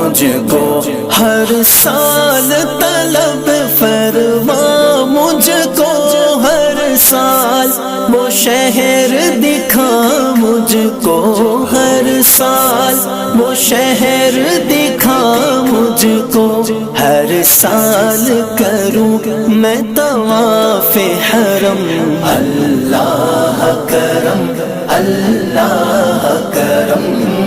मुझको, हर साल तलब फरमा मुझको, हर साल वो शहर दिखा मुझको, हर साल वो शहर दिखा मुझको, हर साल करूं मैं तवाफ़े हरम। अल्लाह करम, अल्लाह करम।